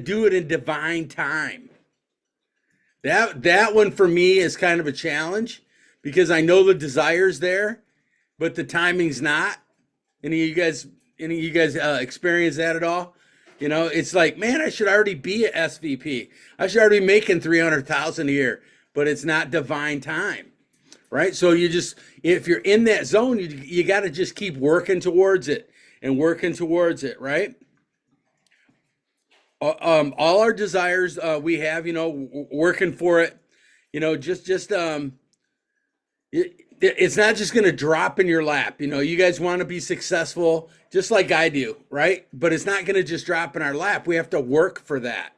do it in divine time. That one for me is kind of a challenge because I know the desire's there, but the timing's not. Any of you guys experience that at all? It's like, man, I should already be a SVP. I should already be making 300,000 a year, but it's not divine time, right? So if you're in that zone, you got to just keep working towards it and working towards it, right? All our desires we have, working for it, it's not just going to drop in your lap. You guys want to be successful just like I do, right? But it's not going to just drop in our lap. We have to work for that,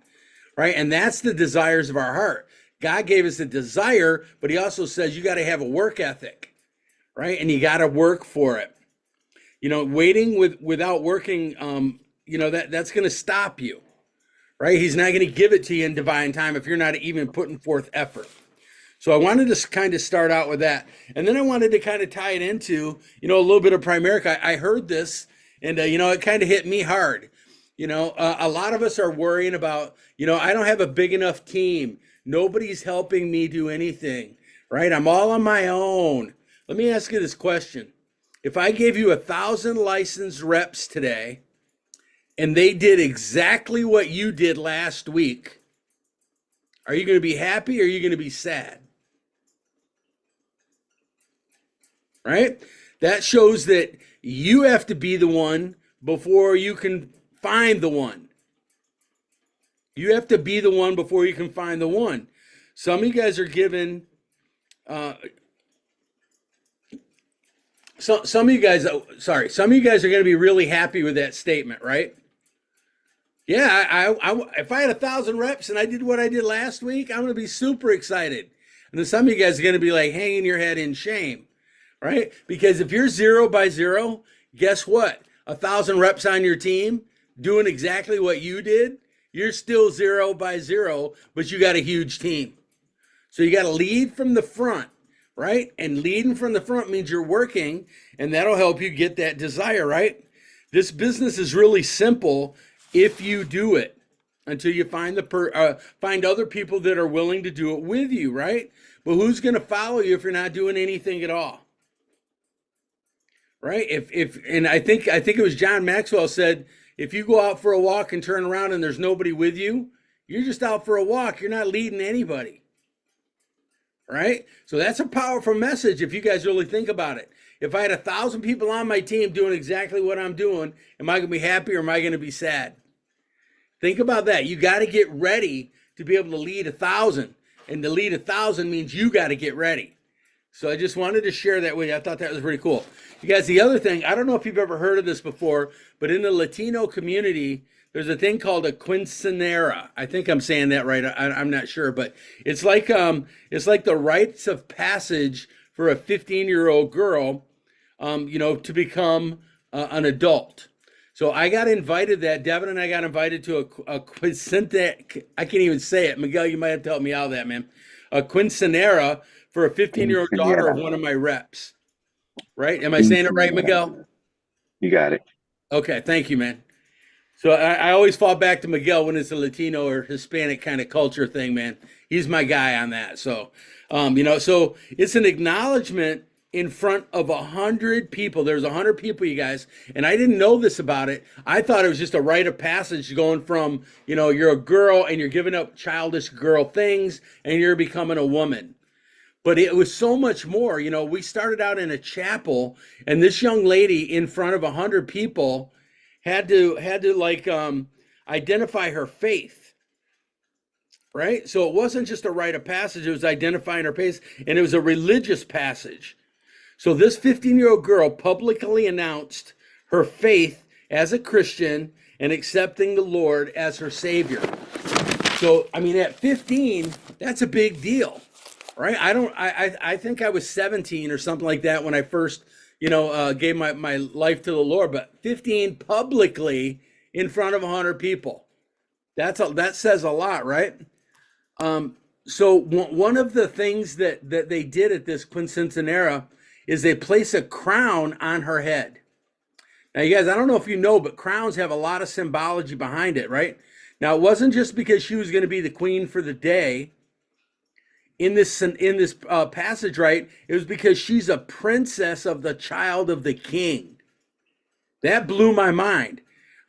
right? And that's the desires of our heart. God gave us a desire, but he also says you got to have a work ethic, right? And you got to work for it. Waiting without working, that's going to stop you, right? He's not going to give it to you in divine time if you're not even putting forth effort. So I wanted to kind of start out with that. And then I wanted to kind of tie it into, a little bit of Primerica. I heard this and, it kind of hit me hard. A lot of us are worrying about, I don't have a big enough team. Nobody's helping me do anything, right? I'm all on my own. Let me ask you this question. If I gave you 1,000 licensed reps today, and they did exactly what you did last week, are you going to be happy or are you going to be sad? Right? That shows that you have to be the one before you can find the one. You have to be the one before you can find the one. Some of you guys are given, some of you guys are going to be really happy with that statement, right? Yeah, if I had 1,000 reps and I did what I did last week, I'm going to be super excited. And then some of you guys are going to be like hanging your head in shame, right? Because if you're 0 by 0, guess what? 1,000 reps on your team doing exactly what you did, you're still 0 by 0, but you got a huge team. So you got to lead from the front, right? And leading from the front means you're working, and that'll help you get that desire, right? This business is really simple if you do it until you find find other people that are willing to do it with you, right? But who's going to follow you if you're not doing anything at all, right? And I think it was John Maxwell said, if you go out for a walk and turn around and there's nobody with you, you're just out for a walk. You're not leading anybody, right? So that's a powerful message if you guys really think about it. If I had 1,000 people on my team doing exactly what I'm doing, am I going to be happy or am I going to be sad? Think about that. You got to get ready to be able to lead 1,000. And to lead 1,000 means you got to get ready. So I just wanted to share that with you. I thought that was pretty cool. You guys, the other thing, I don't know if you've ever heard of this before, but in the Latino community, there's a thing called a quinceanera. I think I'm saying that right. I'm not sure, but it's like the rites of passage for a 15-year-old girl, to become an adult. So I got invited Devin and I got invited to a quinceanera. I can't even say it. Miguel, you might have to help me out with that, man. A quinceanera for a 15-year-old daughter of one of my reps. Right? Am I saying it right, Miguel? You got it. Okay, thank you, man. So I always fall back to Miguel when it's a Latino or Hispanic kind of culture thing, man. He's my guy on that. So, so it's an acknowledgement in front of 100 people. There's 100 people, you guys, and I didn't know this about it. I thought it was just a rite of passage going from, you're a girl and you're giving up childish girl things and you're becoming a woman. But it was so much more. We started out in a chapel, and this young lady in front of 100 people had to identify her faith, right? So it wasn't just a rite of passage, it was identifying her faith, and it was a religious passage. So this 15-year-old girl publicly announced her faith as a Christian and accepting the Lord as her Savior. So, at 15, that's a big deal, right? I think I was 17 or something like that when I first, gave my life to the Lord, but 15 publicly in front of 100 people. That says a lot, right? So one of the things that they did at this quinceanera is they place a crown on her head. Now, you guys, I don't know if you know, but crowns have a lot of symbology behind it, right? Now, it wasn't just because she was going to be the queen for the day in this passage, right? It was because she's a princess of the child of the king. That blew my mind,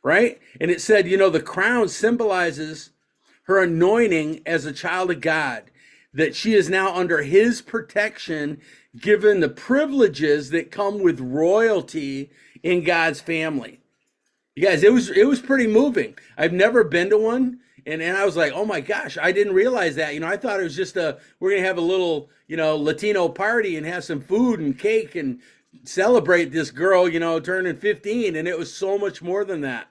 right? And it said, the crown symbolizes her anointing as a child of God, that she is now under his protection, given the privileges that come with royalty in God's family. You guys, it was pretty moving. I've never been to one, and I was like, oh my gosh, I didn't realize that. I thought it was just we're gonna have a little, Latino party and have some food and cake and celebrate this girl, turning 15, and it was so much more than that.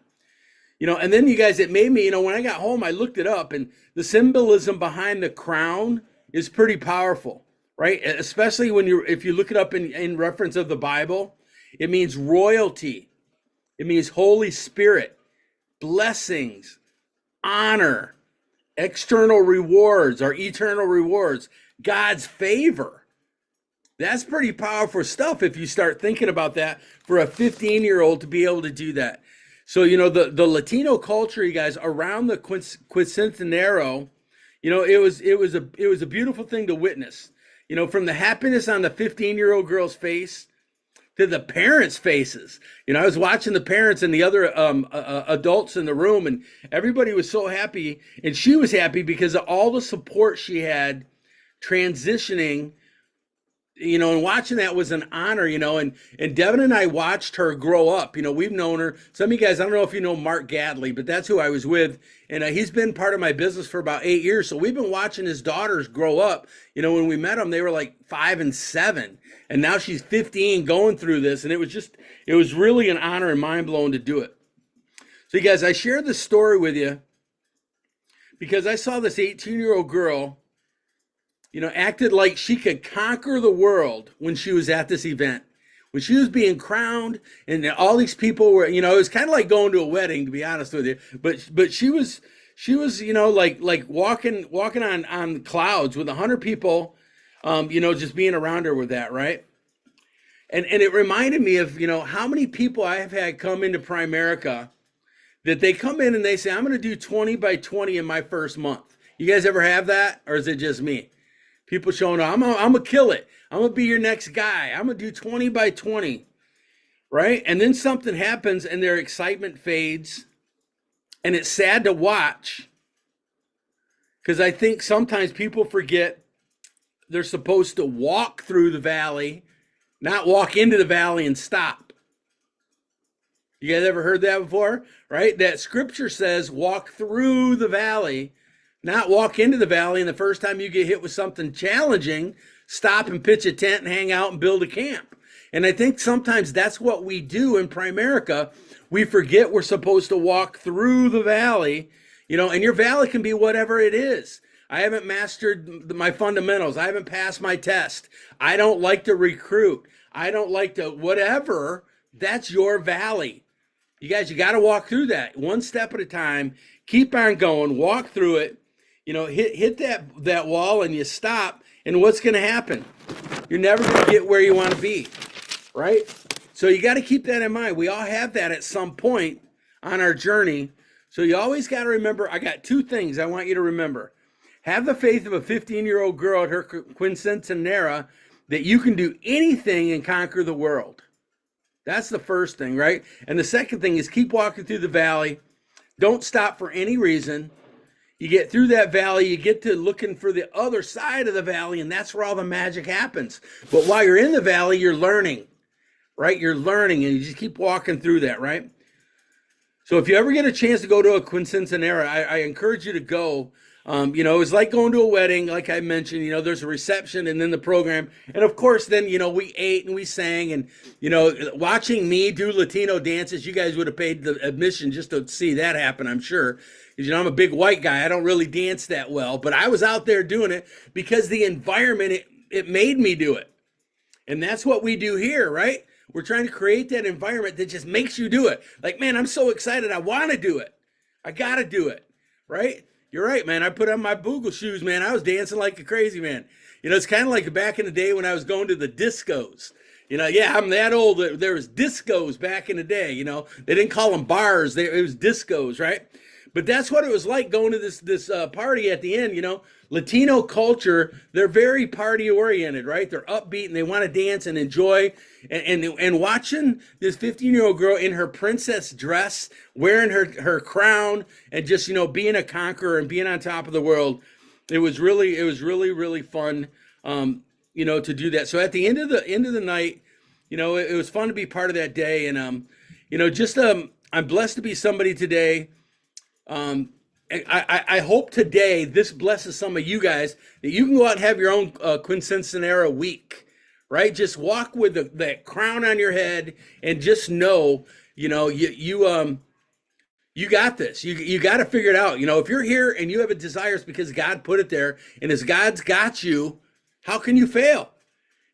And then you guys, it made me, when I got home, I looked it up, and the symbolism behind the crown is pretty powerful, right? Especially if you look it up in reference of the Bible, it means royalty. It means Holy Spirit, blessings, honor, external rewards or eternal rewards, God's favor. That's pretty powerful stuff if you start thinking about that for a 15-year-old to be able to do that. So, the Latino culture, you guys, around the Quinceañero, it was a beautiful thing to witness. From the happiness on the 15-year-old girl's face to the parents' faces. I was watching the parents and the other adults in the room, and everybody was so happy, and she was happy because of all the support she had transitioning. And watching that was an honor, and Devin and I watched her grow up. We've known her. Some of you guys, I don't know if you know Mark Gadley, but that's who I was with. And he's been part of my business for about 8 years. So we've been watching his daughters grow up. When we met them, they were like 5 and 7. And now she's 15 going through this. And it was really an honor and mind blowing to do it. So you guys, I shared this story with you because I saw this 18-year-old girl acted like she could conquer the world when she was at this event. When she was being crowned and all these people were, it was kind of like going to a wedding, to be honest with you. But she was, like walking on clouds with 100 people, just being around her with that, right? And it reminded me of, how many people I have had come into Primerica that they come in and they say, I'm going to do 20 by 20 in my first month. You guys ever have that? Or is it just me? People showing up, I'm gonna kill it. I'm gonna be your next guy. I'm gonna do 20 by 20, right? And then something happens and their excitement fades. And it's sad to watch because I think sometimes people forget they're supposed to walk through the valley, not walk into the valley and stop. You guys ever heard that before? Right? That scripture says walk through the valley, not walk into the valley, and the first time you get hit with something challenging, stop and pitch a tent and hang out and build a camp. And I think sometimes that's what we do in Primerica. We forget we're supposed to walk through the valley, and your valley can be whatever it is. I haven't mastered my fundamentals. I haven't passed my test. I don't like to recruit. I don't like to whatever. That's your valley. You guys, you got to walk through that one step at a time. Keep on going, walk through it. Hit that wall and you stop, and what's going to happen? You're never going to get where you want to be, right? So you got to keep that in mind. We all have that at some point on our journey. So you always got to remember, I got 2 things I want you to remember. Have the faith of a 15-year-old girl at her quinceañera that you can do anything and conquer the world. That's the first thing, right? And the second thing is keep walking through the valley. Don't stop for any reason. You get through that valley, you get to looking for the other side of the valley, and that's where all the magic happens. But while you're in the valley, you're learning, right? You're learning, and you just keep walking through that, right? So if you ever get a chance to go to a quinceañera, I encourage you to go. It's like going to a wedding, like I mentioned, there's a reception and then the program. And of course, then, we ate and we sang and, watching me do Latino dances, you guys would have paid the admission just to see that happen, I'm sure. Because, I'm a big white guy. I don't really dance that well, but I was out there doing it because the environment, it made me do it. And that's what we do here, right? We're trying to create that environment that just makes you do it. Like, man, I'm so excited. I want to do it. I got to do it, right? You're right, man. I put on my Boogle shoes, man. I was dancing like a crazy man. It's kind of like back in the day when I was going to the discos. I'm that old. There was discos back in the day, They didn't call them bars. It was discos, right? But that's what it was like going to this party at the end. You know, Latino culture, they're very party oriented, right? They're upbeat and they want to dance and enjoy. And watching this 15-year-old girl in her princess dress, wearing her crown, and just, you know, being a conqueror and being on top of the world, it was really fun. You know, to do that. So at the end of the night, you know, it was fun to be part of that day. And you know, just I'm blessed to be somebody today. I hope today this blesses some of you guys, that you can go out and have your own Quinceañera week, right? Just walk with that crown on your head and just know, you know, you got this. You got to figure it out. You know, if you're here and you have a desire, it's because God put it there, and as God's got you, how can you fail?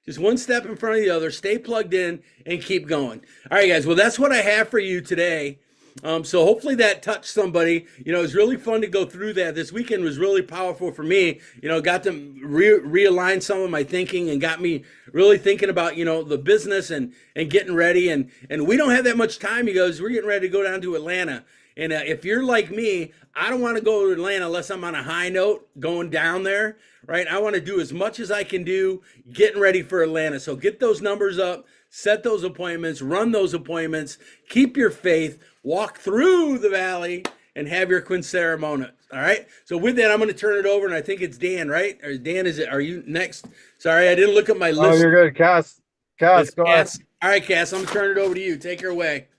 Just one step in front of the other, stay plugged in and keep going. All right, guys. Well, that's what I have for you today. So hopefully that touched somebody. You know, it was really fun to go through that. This weekend was really powerful for me. You know, got to realign some of my thinking and got me really thinking about, you know, the business and getting ready. And we don't have that much time. He goes, we're getting ready to go down to Atlanta. And if you're like me, I don't want to go to Atlanta unless I'm on a high note going down there, right? I want to do as much as I can do getting ready for Atlanta. So get those numbers up, set those appointments, run those appointments, keep your faith, walk through the valley, and have your Quinceañera. All right. So with that, I'm going to turn it over, and I think it's Dan, right? Or Dan, are you next? Sorry, I didn't look at my list. Oh, you're good, Cass. Cass, go ahead. All right, Cass, I'm going to turn it over to you. Take her away.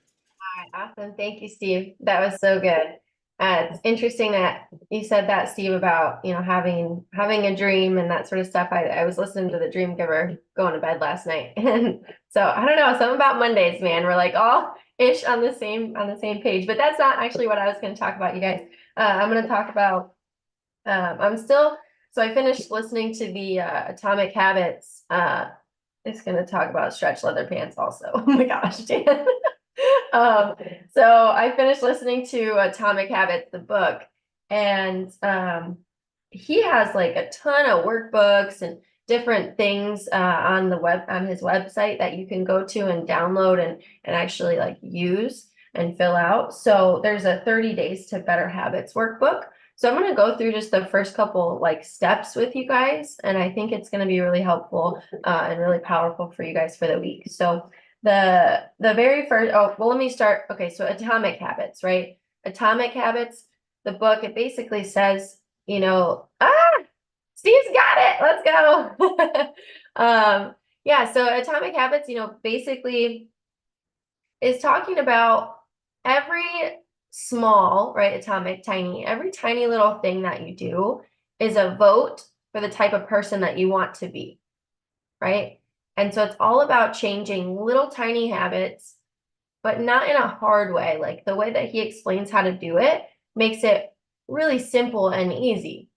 Awesome. Thank you, Steve. That was so good. It's interesting that you said that, Steve, about, you know, having a dream and that sort of stuff. I was listening to the Dream Giver going to bed last night. And so I don't know, something about Mondays, man. We're like all ish on the same page, but that's not actually what I was going to talk about, you guys. I'm going to talk about, so I finished listening to the Atomic Habits. It's going to talk about stretch leather pants also. Oh my gosh, Dan. So I finished listening to Atomic Habits, the book, and he has like a ton of workbooks and different things on his website that you can go to and download and actually like use and fill out. So there's a 30 Days to Better Habits workbook. So I'm going to go through just the first couple like steps with you guys, and I think it's going to be really helpful and really powerful for you guys for the week. So the very first, let me start. Okay, so Atomic Habits, right? Atomic Habits, the book, it basically says, you know, Steve's got it. Let's go. Yeah, so Atomic Habits, you know, basically is talking about every small, right? Atomic, tiny, every tiny little thing that you do is a vote for the type of person that you want to be, right? And so it's all about changing little tiny habits, but not in a hard way. Like the way that he explains how to do it makes it really simple and easy.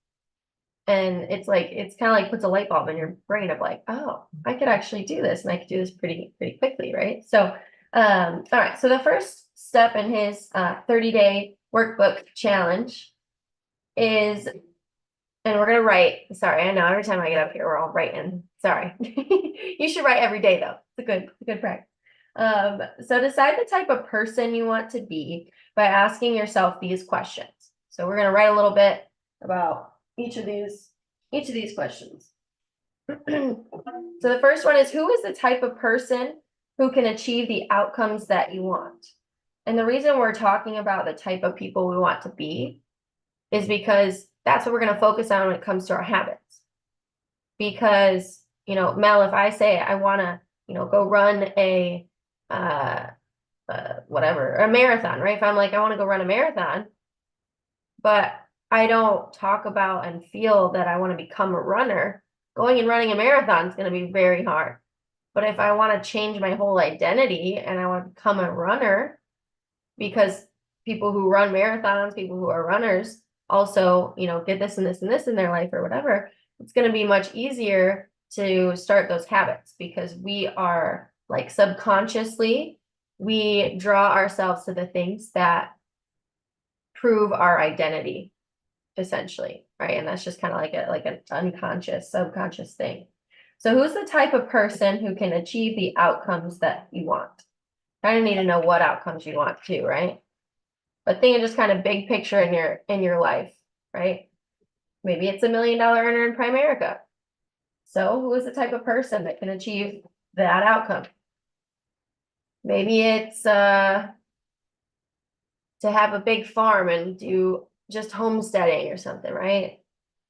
And it's like, it's kind of like puts a light bulb in your brain of like, oh, I could actually do this, and I could do this pretty quickly, right? So, all right. So the first step in his 30-day workbook challenge is, and we're going to write. Sorry, I know every time I get up here, we're all writing. Sorry. You should write every day, though. It's a good practice. So decide the type of person you want to be by asking yourself these questions. So we're going to write a little bit about each of these questions. So the first one is, who is the type of person who can achieve the outcomes that you want? And the reason we're talking about the type of people we want to be is because that's what we're going to focus on when it comes to our habits. Because, you know, Mel, if I say I want to, you know, go run a marathon, right? If I'm like, I want to go run a marathon, but I don't talk about and feel that I want to become a runner, going and running a marathon is going to be very hard. But if I want to change my whole identity and I want to become a runner, because people who run marathons, people who are runners also, you know, get this and this and this in their life or whatever, it's going to be much easier to start those habits, because we are like subconsciously, we draw ourselves to the things that prove our identity, essentially, right? And that's just kind of like an unconscious, subconscious thing. So who's the type of person who can achieve the outcomes that you want? Kind of need to know what outcomes you want too, right? but think of just kind of big picture in your life, right? Maybe it's $1 million earner in Primerica. So who is the type of person that can achieve that outcome? Maybe it's to have a big farm and do just homesteading or something, right?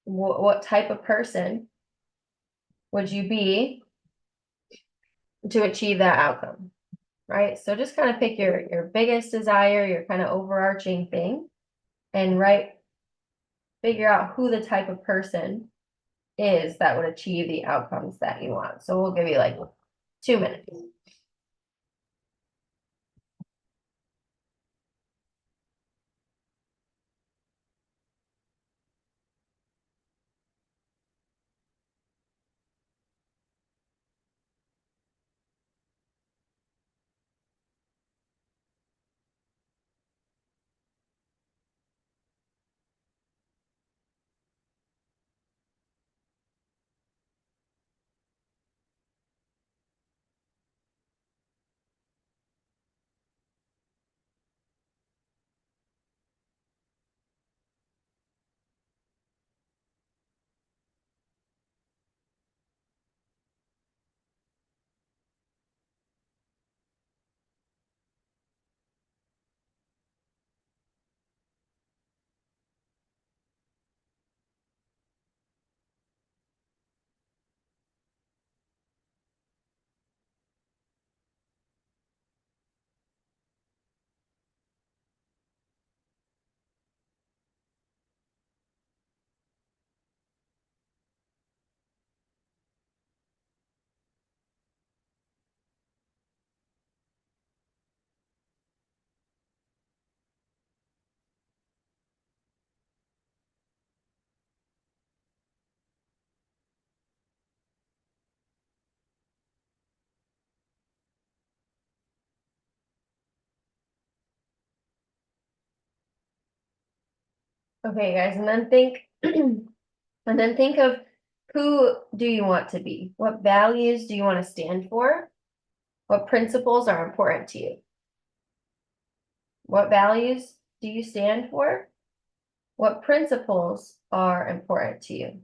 What type of person would you be to achieve that outcome, right? So just kind of pick your biggest desire, your kind of overarching thing, and figure out who the type of person is that would achieve the outcomes that you want. So we'll give you like 2 minutes. Okay, guys, and then think of who do you want to be? What values do you want to stand for? What principles are important to you? What values do you stand for? What principles are important to you?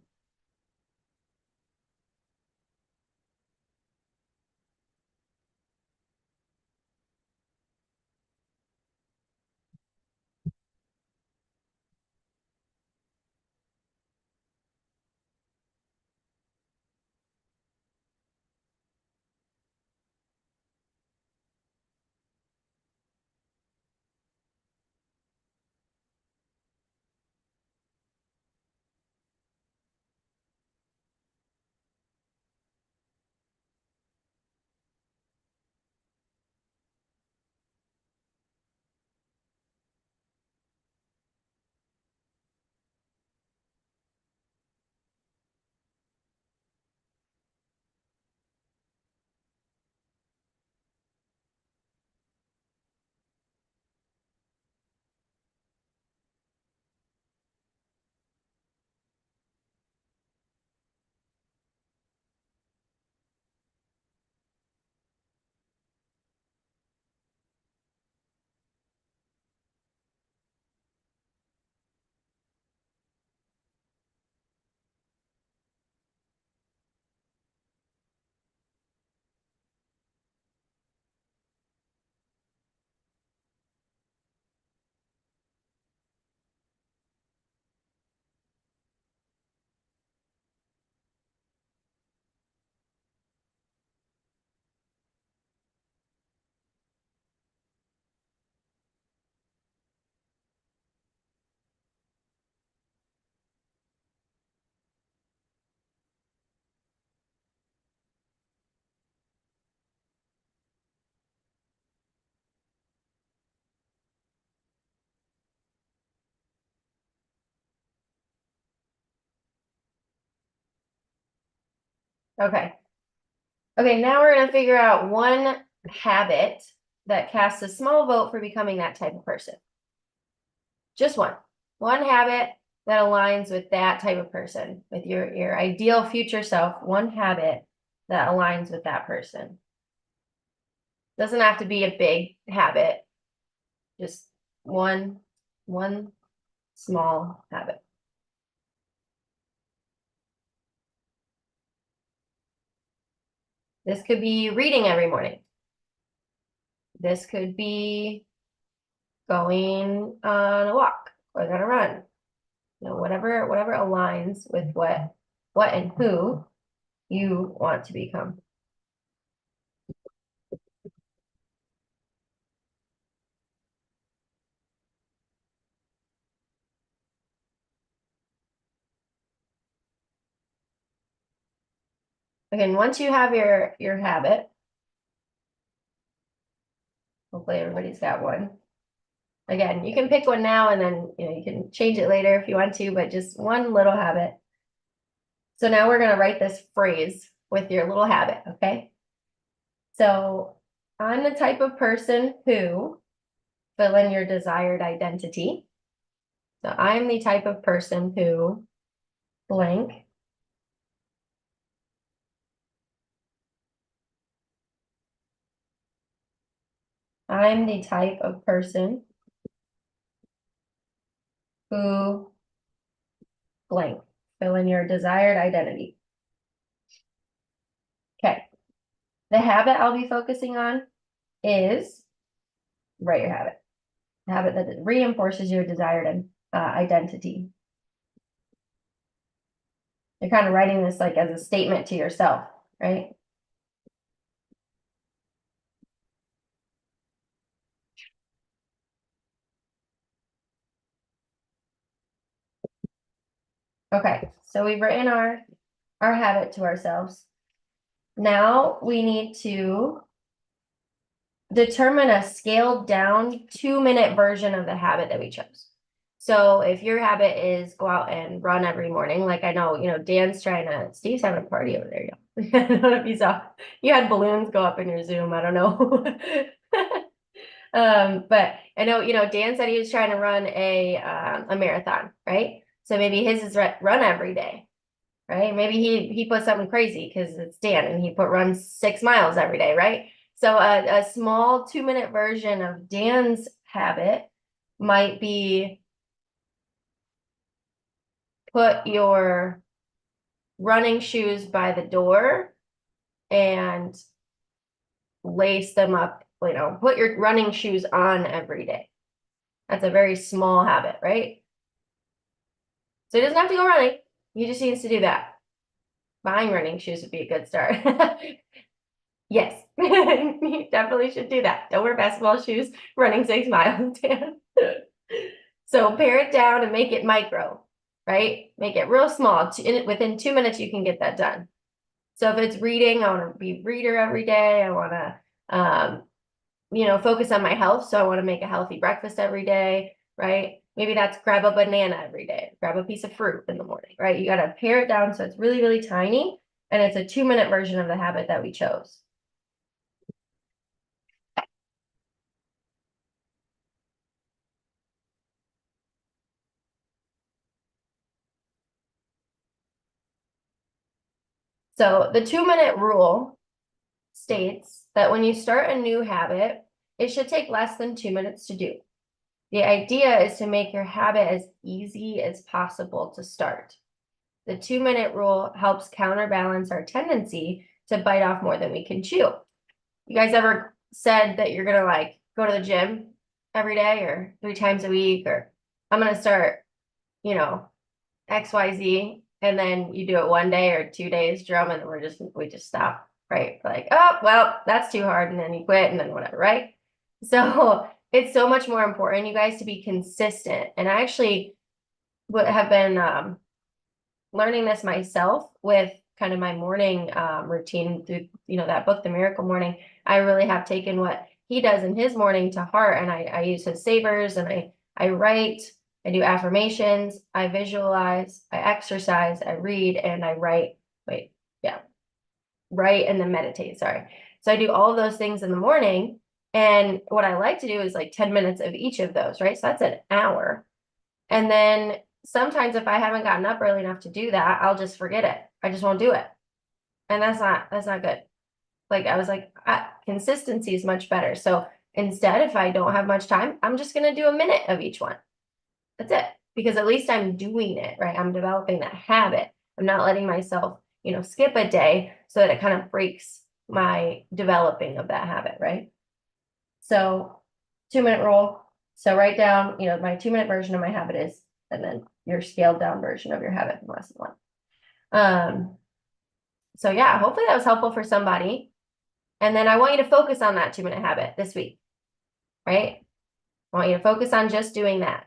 Okay. Okay, now we're going to figure out one habit that casts a small vote for becoming that type of person. Just one. One habit that aligns with that type of person, with your ideal future self, one habit that aligns with that person. Doesn't have to be a big habit, just one One small habit. This could be reading every morning. This could be going on a walk, going on a run. You know, whatever aligns with what and who you want to become. Again, once you have your habit, hopefully everybody's got one. Again, you can pick one now and then you can change it later if you want to, but just one little habit. So now we're gonna write this phrase with your little habit, okay? So I'm the type of person who, fill in your desired identity. So I'm the type of person who blank. I'm the type of person who blank. Fill in your desired identity. Okay. The habit I'll be focusing on is, write your habit. The habit that reinforces your desired identity. You're kind of writing this like as a statement to yourself, right? Okay, so we've written our habit to ourselves. Now we need to determine a scaled down 2-minute version of the habit that we chose. So if your habit is go out and run every morning, like I know, Dan's Steve's having a party over there. Yeah. I don't know if you saw, you had balloons go up in your Zoom. I don't know. But I know, Dan said he was trying to run a marathon, right? So maybe his is run every day, right? Maybe he put something crazy because it's Dan and he run 6 miles every day, right? So a small 2-minute version of Dan's habit might be put your running shoes by the door and lace them up, put your running shoes on every day. That's a very small habit, right? So he doesn't have to go running. He just needs to do that. Buying running shoes would be a good start. Yes, you definitely should do that. Don't wear basketball shoes running 6 miles, Dan. So pare it down and make it micro, right? Make it real small. Within 2 minutes, you can get that done. So if it's reading, I want to be reader every day. I want to, focus on my health. So I want to make a healthy breakfast every day, right? Maybe that's grab a banana every day, grab a piece of fruit in the morning, right? You got to pare it down so it's really, really tiny. And it's a 2-minute version of the habit that we chose. So the 2-minute rule states that when you start a new habit, it should take less than 2 minutes to do. The idea is to make your habit as easy as possible to start. The 2-minute rule helps counterbalance our tendency to bite off more than we can chew. You guys ever said that you're gonna go to the gym every day or 3 times a week, or I'm gonna start, XYZ, and then you do it 1 day or 2 days, drum, and we just stop, right? Like, oh, well, that's too hard, and then you quit, and then whatever, right? So it's so much more important, you guys, to be consistent. And I actually have been learning this myself with kind of my morning routine through, that book, The Miracle Morning. I really have taken what he does in his morning to heart, and I use his savers, and I write, I do affirmations, I visualize, I exercise, I read, and I write. Write and then meditate, sorry. So I do all of those things in the morning. And what I like to do is 10 minutes of each of those, right? So that's an hour. And then sometimes if I haven't gotten up early enough to do that, I'll just forget it. I just won't do it. And that's not good. I was consistency is much better. So instead, if I don't have much time, I'm just going to do a minute of each one. That's it. Because at least I'm doing it, right? I'm developing that habit. I'm not letting myself, skip a day so that it kind of breaks my developing of that habit, right? So 2-minute rule. So write down, my 2-minute version of my habit is, and then your scaled down version of your habit from lesson 1. So yeah, hopefully that was helpful for somebody. And then I want you to focus on that 2-minute habit this week, right? I want you to focus on just doing that.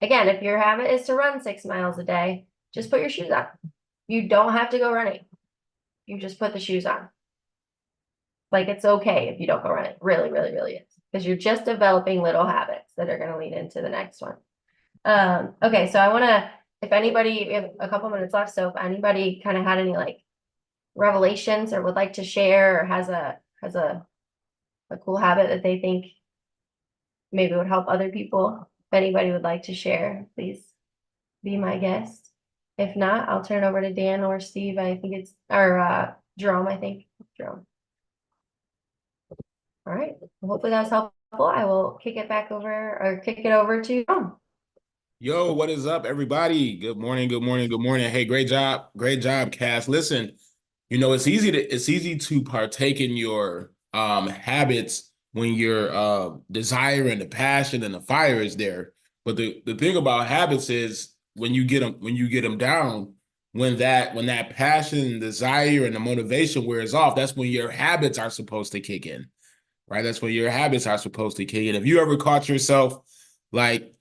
Again, if your habit is to run 6 miles a day, just put your shoes on. You don't have to go running. You just put the shoes on. Like, it's okay if you don't go running. Really, really, really is. Because you're just developing little habits that are going to lead into the next one. Okay, so I want to, if anybody, we have a couple minutes left, so if anybody kind of had any like revelations or would like to share or has a cool habit that they think maybe would help other people, if anybody would like to share, please be my guest. If not, I'll turn it over to Dan or Steve. I think it's, or Jerome, I think. Jerome. All right. Well, hopefully that was helpful. I will kick it over to Jerome. Yo, what is up, everybody? Good morning, good morning, good morning. Hey, great job, Cass. Listen, it's easy to partake in your habits when your desire and the passion and the fire is there. But the thing about habits is when you get them down, when that passion, desire, and the motivation wears off, that's when your habits are supposed to kick in, right? That's when your habits are supposed to kick in. If you ever caught yourself like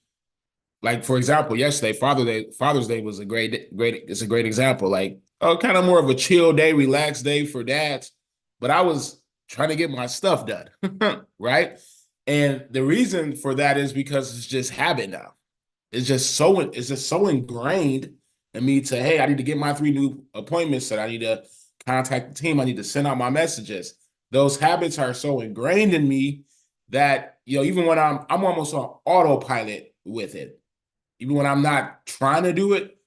for example, yesterday, Father's Day was a great example. Like, kind of more of a chill day, relaxed day for dads, but I was trying to get my stuff done, right? And the reason for that is because it's just habit now. It's just so ingrained in me to, hey, I need to get my 3 new appointments set. I need to contact the team. I need to send out my messages. Those habits are so ingrained in me that, even when I'm almost on autopilot with it. Even when I'm not trying to do it,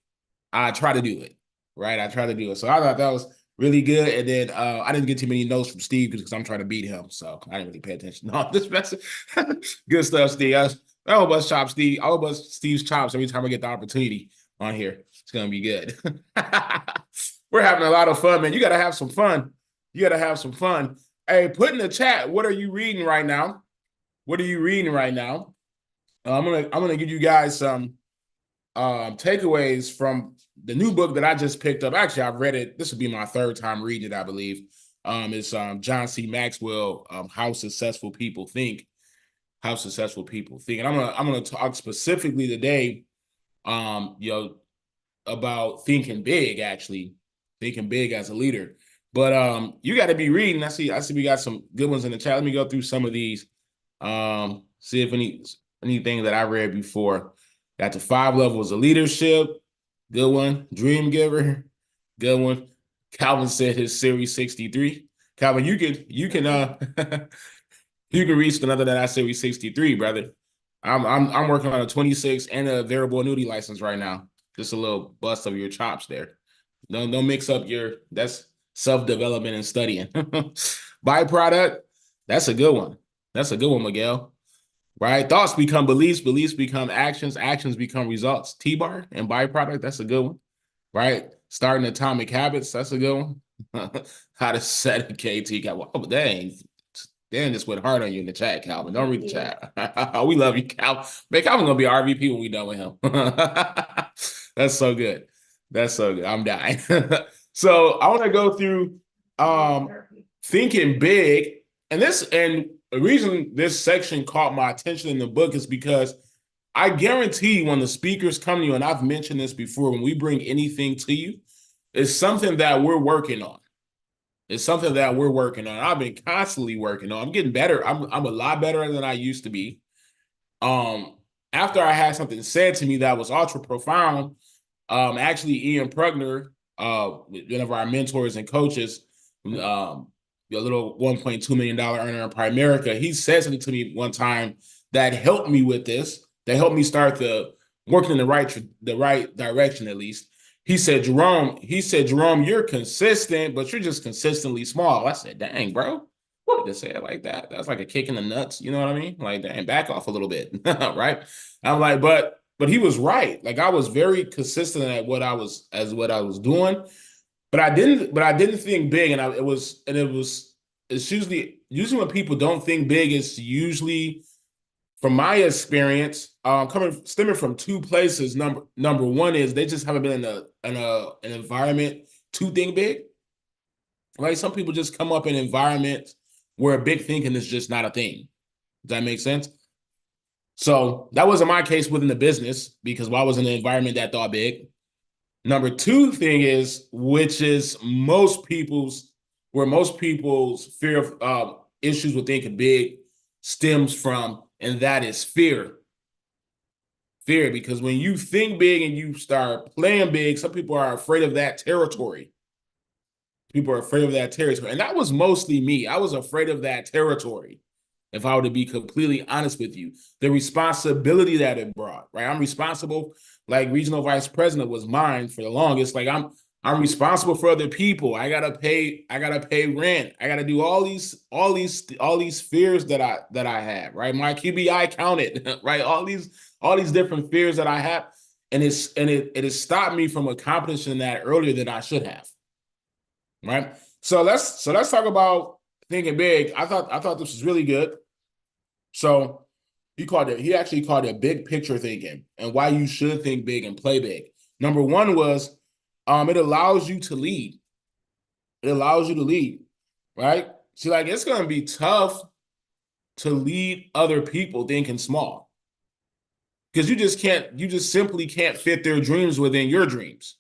I try to do it, right? I try to do it. So I thought that was really good. And then I didn't get too many notes from Steve because I'm trying to beat him. So I didn't really pay attention. No, this message. Good stuff, Steve. I hope us chop Steve. I hope us Steve's chops every time I get the opportunity on here. It's going to be good. We're having a lot of fun, man. You got to have some fun. Hey, put in the chat, what are you reading right now? I'm gonna give you guys some takeaways from the new book that I just picked up. Actually, I've read it. This will be my 3rd time reading it, I believe. It's John C. Maxwell, How Successful People Think. And I'm gonna talk specifically today, about thinking big. Actually, thinking big as a leader. But you got to be reading. I see we got some good ones in the chat. Let me go through some of these. See if anything that I read before. Got the 5 levels of leadership. Good one. Dream Giver. Good one. Calvin said his Series 63. Calvin, you can you can reach another than that Series 63, brother. I'm working on a 26 and a variable annuity license right now. Just a little bust of your chops there. Don't mix up that's self-development and studying. Byproduct, that's a good one. Miguel. Right? Thoughts become beliefs, beliefs become actions, actions become results. T-bar and byproduct, that's a good one. Right? Starting atomic habits, that's a good one. How to set a KT. Oh, dang. Dan just went hard on you in the chat, Calvin. Don't read the chat. We love you, Calvin. Man, Calvin's going to be RVP when we done with him. That's so good. I'm dying. So I want to go through thinking big. And the reason this section caught my attention in the book is because I guarantee when the speakers come to you, and I've mentioned this before, when we bring anything to you, it's something that we're working on. I've been constantly working on. I'm getting better. I'm a lot better than I used to be. After I had something said to me that was ultra profound, actually Ian Prugner, one of our mentors and coaches, a little $1.2 million earner in Primerica, he said something to me one time that helped me with this, that helped me start working in the right direction, at least. He said, Jerome, you're consistent, but you're just consistently small. I said, dang, bro. To say it like that. That's like a kick in the nuts. You know what I mean? Like, dang, back off a little bit. Right? I'm like, but but he was right. Like I was very consistent at what I was doing, but I didn't think big, and it's usually when people don't think big, it's usually from my experience, stemming from two places. Number one is they just haven't been in an environment to think big. Right? Some people just come up in environments where big thinking is just not a thing. Does that make sense? So that wasn't my case within the business because I was in an environment that thought big. Number two thing is, which is most people's fear of issues with thinking big stems from, and that is fear. Fear, because when you think big and you start playing big, some people are afraid of that territory. People are afraid of that territory. And that was mostly me. I was afraid of that territory. If I were to be completely honest with you, the responsibility that it brought, right? I'm responsible, like regional vice president was mine for the longest. Like I'm responsible for other people. I gotta pay rent. I gotta do all these fears that I have, right? My QBI counted, right? All these different fears that I have. And it has stopped me from accomplishing that earlier than I should have. Right. So let's talk about thinking big. I thought this was really good. So he actually called it big picture thinking and why you should think big and play big. Number one was it allows you to lead. It allows you to lead, right? See, like it's gonna be tough to lead other people thinking small. Because you just simply can't fit their dreams within your dreams.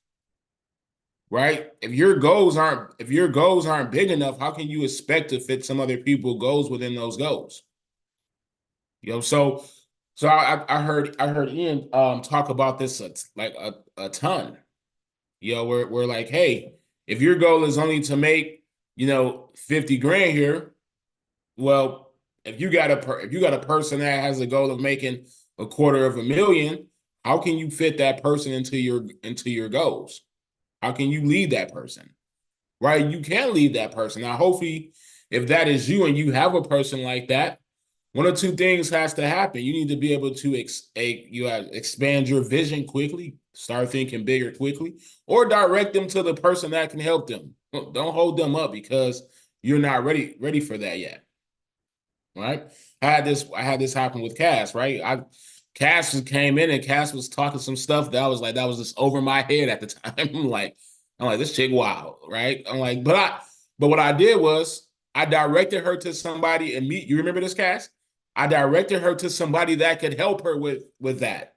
Right? If your goals aren't big enough, how can you expect to fit some other people's goals within those goals? You know, so I heard Ian talk about this a ton. You know, we're like, hey, if your goal is only to make, 50 grand here, well, if you got a person that has a goal of making $250,000, how can you fit that person into your goals? How can you lead that person? Right? You can lead that person. Now, hopefully, if that is you and you have a person like that, one or two things has to happen. You need to be able to expand your vision quickly, start thinking bigger quickly, or direct them to the person that can help them. Don't hold them up because you're not ready for that yet. Right? I had this happen with Cass, right? Cass came in and Cass was talking some stuff that was just over my head at the time. I'm like, this chick wild, right? I'm like, but what I did was I directed her to somebody and you remember this, Cass? I directed her to somebody that could help her with that.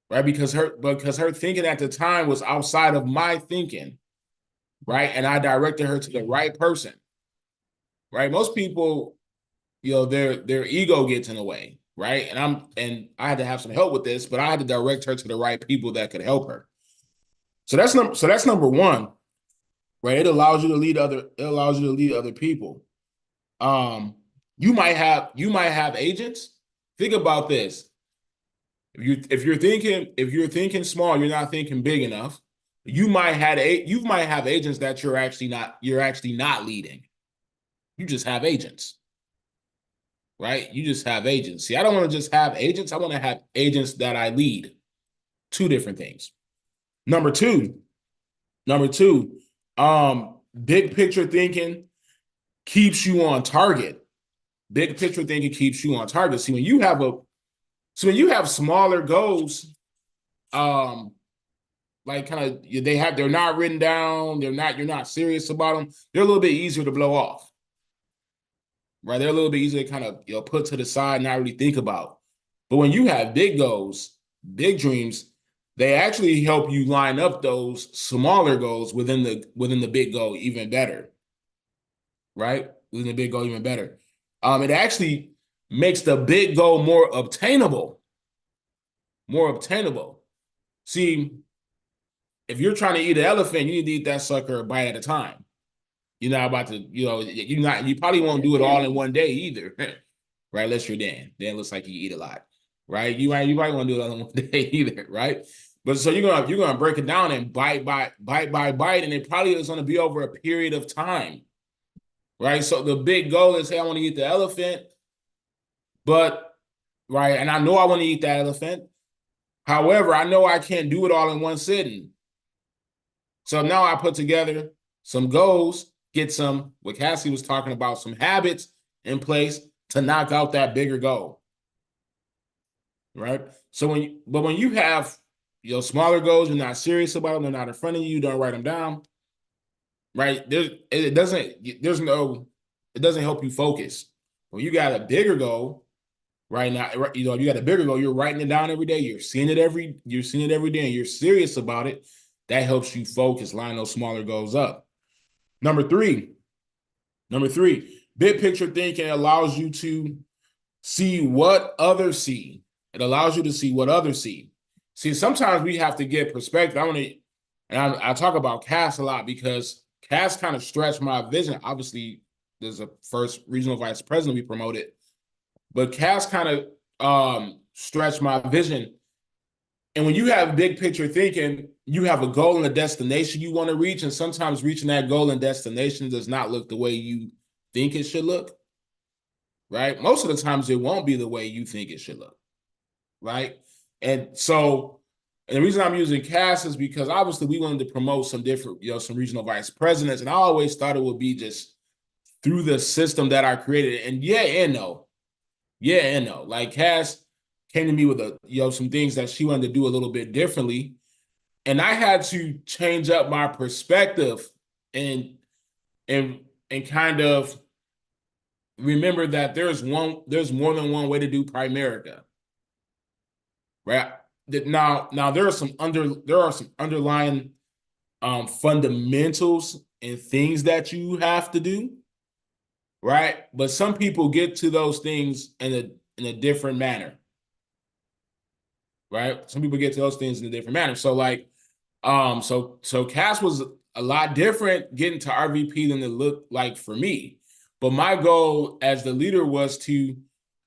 Right? Because her thinking at the time was outside of my thinking. Right? And I directed her to the right person. Right? Most people, their ego gets in the way. Right. And I had to have some help with this, but I had to direct her to the right people that could help her. So that's number one, right? It allows you to lead other people. You might have agents. Think about this. If you're thinking small, you're not thinking big enough. You might have agents that you're actually not leading. You just have agents. Right? You just have agents. See, I don't want to just have agents. I want to have agents that I lead. Two different things. Number two, big picture thinking keeps you on target. Big picture thinking keeps you on target. See, when you have smaller goals, they're not written down, you're not serious about them, they're a little bit easier to blow off. Right, they're a little bit easier to kind of put to the side and not really think about. But when you have big goals, big dreams, they actually help you line up those smaller goals within the big goal even better. Right, within the big goal even better. It actually makes the big goal more obtainable. More obtainable. See, if you're trying to eat an elephant, you need to eat that sucker a bite at a time. You're not about to, you probably won't do it all in one day either, right? Unless you're Dan. Dan looks like you eat a lot, right? You probably won't do it all in one day either, right? But so you're gonna break it down and bite by bite, and it probably is gonna be over a period of time, right? So the big goal is, hey, I want to eat the elephant, but right, and I know I want to eat that elephant, However, I know I can't do it all in one sitting. So now I put together some goals, get some, what Cassie was talking about, some habits in place to knock out that bigger goal. Right? So when you have smaller goals, you're not serious about them, they're not in front of you, you don't write them down. Right? It doesn't help you focus. When you got a bigger goal, right now, you got a bigger goal, you're writing it down every day, you're seeing it every day, and you're serious about it. That helps you focus, line those smaller goals up. Number three, big picture thinking allows you to see what others see. It allows you to see what others see. See, sometimes we have to get perspective. I talk about Cass a lot because Cass kind of stretched my vision. Obviously, there's a first regional vice president we promoted, but Cass kind of stretched my vision. And when you have big picture thinking, you have a goal and a destination you want to reach. And sometimes reaching that goal and destination does not look the way you think it should look. Right? Most of the times it won't be the way you think it should look. Right? And the reason I'm using Cass is because obviously we wanted to promote some different, some regional vice presidents. And I always thought it would be just through the system that I created. And yeah and no. Like Cass came to me with some things that she wanted to do a little bit differently. And I had to change up my perspective and kind of remember that there's more than one way to do Primerica. Right? Now there are some underlying fundamentals and things that you have to do. Right? But some people get to those things in a different manner. Right? Some people get to those things in a different manner. So like, so Cass was a lot different getting to RVP than it looked like for me. But my goal as the leader was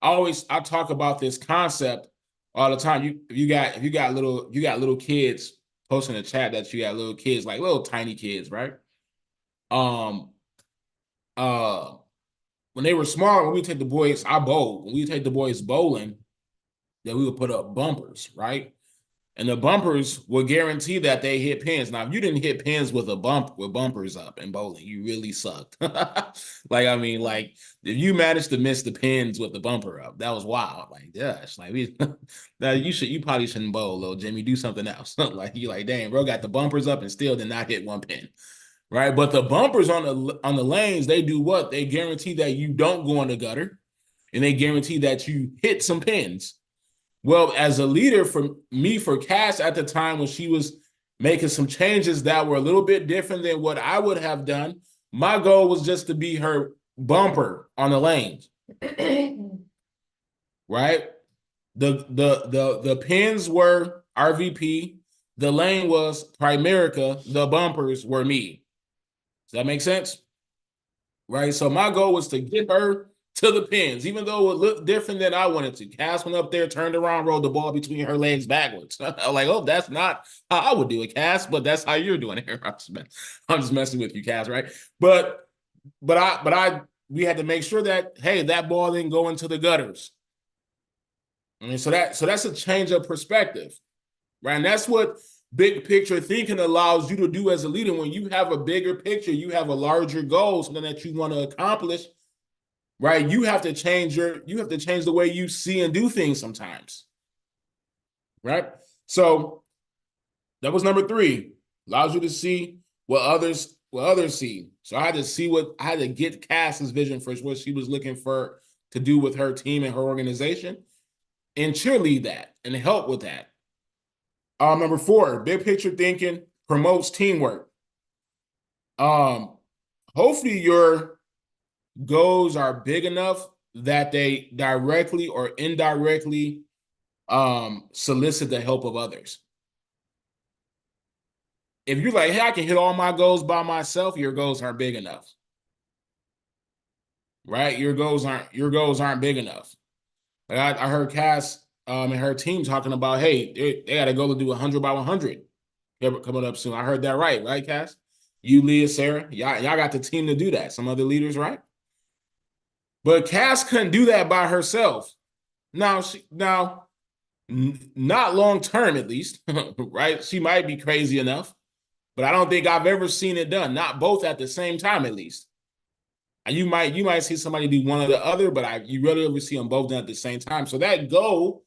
I talk about this concept all the time. If you got little kids, post in the chat that you got little kids, like little tiny kids, right? When they were small, when we take the boys, when we take the boys bowling, then we would put up bumpers, right? And the bumpers will guarantee that they hit pins. Now, if you didn't hit pins with bumpers up in bowling, you really sucked. Like if you managed to miss the pins with the bumper up, that was wild. Like, gosh, like you probably shouldn't bowl, little Jimmy. Do something else. Like you like, dang, bro, got the bumpers up and still did not hit one pin. Right. But the bumpers on the lanes, they do what? They guarantee that you don't go in the gutter, and they guarantee that you hit some pins. Well, as a leader for Cass at the time when she was making some changes that were a little bit different than what I would have done, my goal was just to be her bumper on the lanes. Right? The pins were RVP, the lane was Primerica, the bumpers were me. Does that make sense? Right? So my goal was to get her to the pins, even though it looked different than I wanted to. Cass went up there, turned around, rolled the ball between her legs backwards. I'm like, oh, that's not how I would do it, Cass, but that's how you're doing it. I'm just messing with you, Cass, right? But we had to make sure that, hey, that ball didn't go into the gutters. And so that's a change of perspective, right? And that's what big picture thinking allows you to do as a leader. When you have a bigger picture, you have a larger goal, something that you want to accomplish. Right, you have to change the way you see and do things sometimes. Right, so that was number 3. Allows you to see what others see. So I had to get Cass's vision for what she was looking for to do with her team and her organization, and cheerlead that and help with that. Number 4, big picture thinking promotes teamwork. Hopefully your goals are big enough that they directly or indirectly solicit the help of others. If you're like, hey, I can hit all my goals by myself, your goals aren't big enough. Right? Your goals aren't big enough. Like I heard Cass and her team talking about, hey, they got to go to do 100 by 100 coming up soon. I heard that right, Cass? You, Leah, Sarah, y'all got the team to do that. Some other leaders, right? But Cass couldn't do that by herself. Now Not long term, at least, right? She might be crazy enough, but I don't think I've ever seen it done. Not both at the same time, at least. You might see somebody do one or the other, but you rarely ever see them both done at the same time. So that goal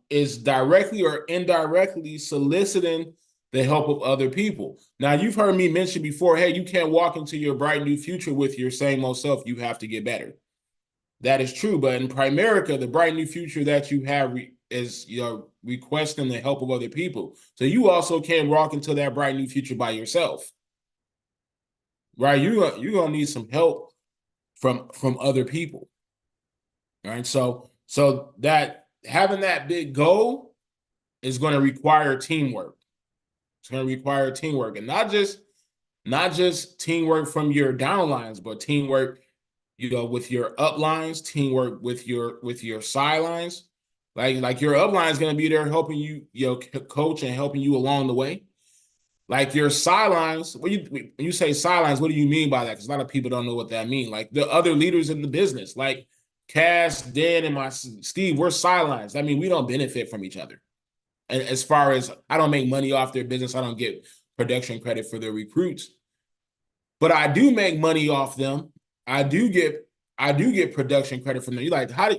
is directly or indirectly soliciting the help of other people. Now, you've heard me mention before, hey, you can't walk into your bright new future with your same old self. You have to get better. That is true, but in Primerica, the bright new future that you have is requesting the help of other people. So you also can't walk into that bright new future by yourself, right? You're gonna need some help from other people, right? So that having that big goal is going to require teamwork. It's going to require teamwork, and not just teamwork from your downlines, but teamwork with your uplines, teamwork with your sidelines. Like your upline is going to be there helping you, coach and helping you along the way. Like your sidelines, when you say sidelines, what do you mean by that? Because a lot of people don't know what that means. Like the other leaders in the business, like Cass, Dan, and Steve, we're sidelines. I mean, we don't benefit from each other. And as far as I don't make money off their business, I don't get production credit for their recruits, but I do make money off them. I do get production credit from them. You how,